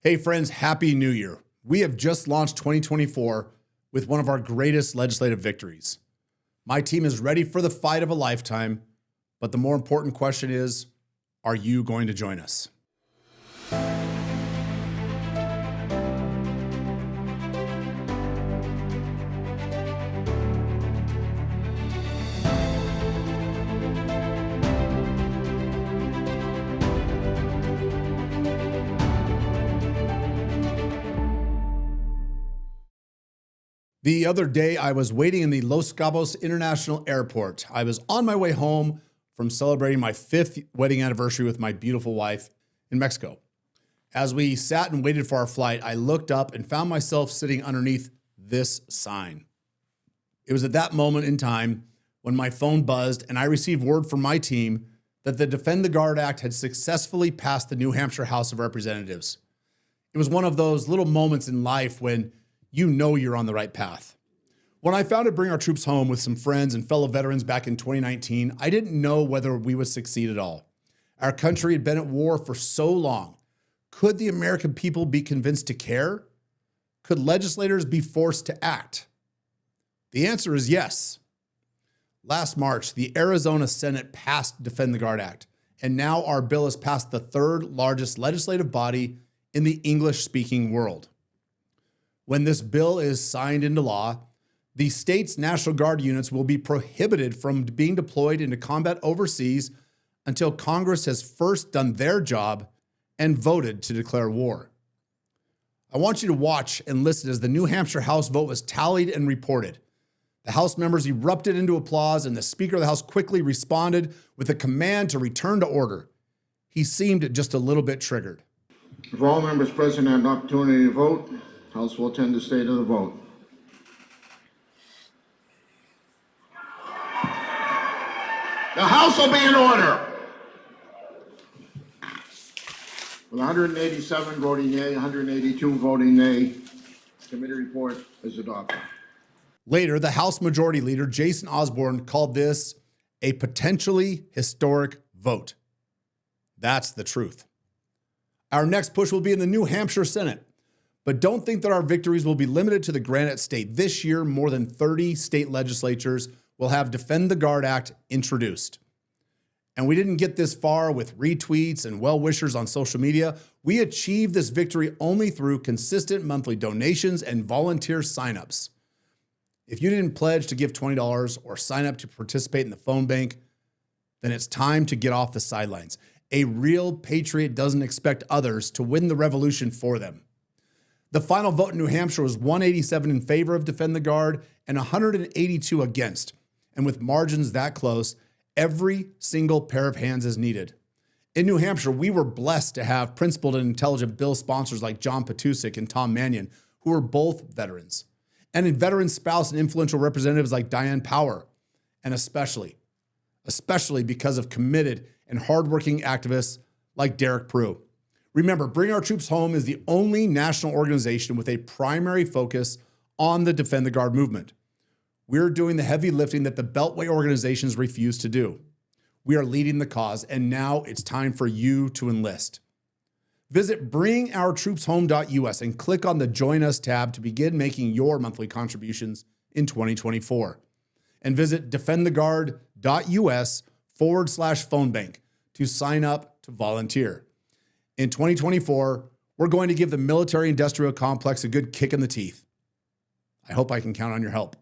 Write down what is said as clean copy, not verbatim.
Hey friends, Happy New Year. We have just launched 2024 with one of our greatest legislative victories. My team is ready for the fight of a lifetime, but the more important question is, are you going to join us? The other day, I was waiting in the Los Cabos International Airport. I was on my way home from celebrating my 5th wedding anniversary with my beautiful wife in Mexico. As we sat and waited for our flight, I looked up and found myself sitting underneath this sign. It was at that moment in time when my phone buzzed and I received word from my team that the Defend the Guard Act had successfully passed the New Hampshire House of Representatives. It was one of those little moments in life when you know you're on the right path. When I founded Bring Our Troops Home with some friends and fellow veterans back in 2019, I didn't know whether we would succeed at all. Our country had been at war for so long. Could the American people be convinced to care? Could legislators be forced to act? The answer is yes. Last March, the Arizona Senate passed Defend the Guard Act, and now our bill has passed the 3rd largest legislative body in the English-speaking world. When this bill is signed into law, the state's National Guard units will be prohibited from being deployed into combat overseas until Congress has first done their job and voted to declare war. I want you to watch and listen as the New Hampshire House vote was tallied and reported. The House members erupted into applause, and the Speaker of the House quickly responded with a command to return to order. He seemed just a little bit triggered. If all members present have an opportunity to vote, House will attend the state of the vote. The House will be in order. With 187 voting yea, 182 voting nay, committee report is adopted. Later, the House Majority Leader, Jason Osborne, called this a potentially historic vote. That's the truth. Our next push will be in the New Hampshire Senate. But don't think that our victories will be limited to the Granite State. This year, more than 30 state legislatures will have Defend the Guard Act introduced. And we didn't get this far with retweets and well-wishers on social media. We achieved this victory only through consistent monthly donations and volunteer signups. If you didn't pledge to give $20 or sign up to participate in the phone bank, then it's time to get off the sidelines. A real patriot doesn't expect others to win the revolution for them. The final vote in New Hampshire was 187 in favor of Defend the Guard and 182 against. And with margins that close, every single pair of hands is needed. In New Hampshire, we were blessed to have principled and intelligent bill sponsors like John Patusik and Tom Mannion, who are both veterans, and in veteran spouse and influential representatives like Diane Power, and especially because of committed and hardworking activists like Derek Prue. Remember, Bring Our Troops Home is the only national organization with a primary focus on the Defend the Guard movement. We're doing the heavy lifting that the Beltway organizations refuse to do. We are leading the cause, and now it's time for you to enlist. Visit bringourtroopshome.us and click on the Join Us tab to begin making your monthly contributions in 2024. And visit defendtheguard.us/phone bank to sign up to volunteer. In 2024, we're going to give the military-industrial complex a good kick in the teeth. I hope I can count on your help.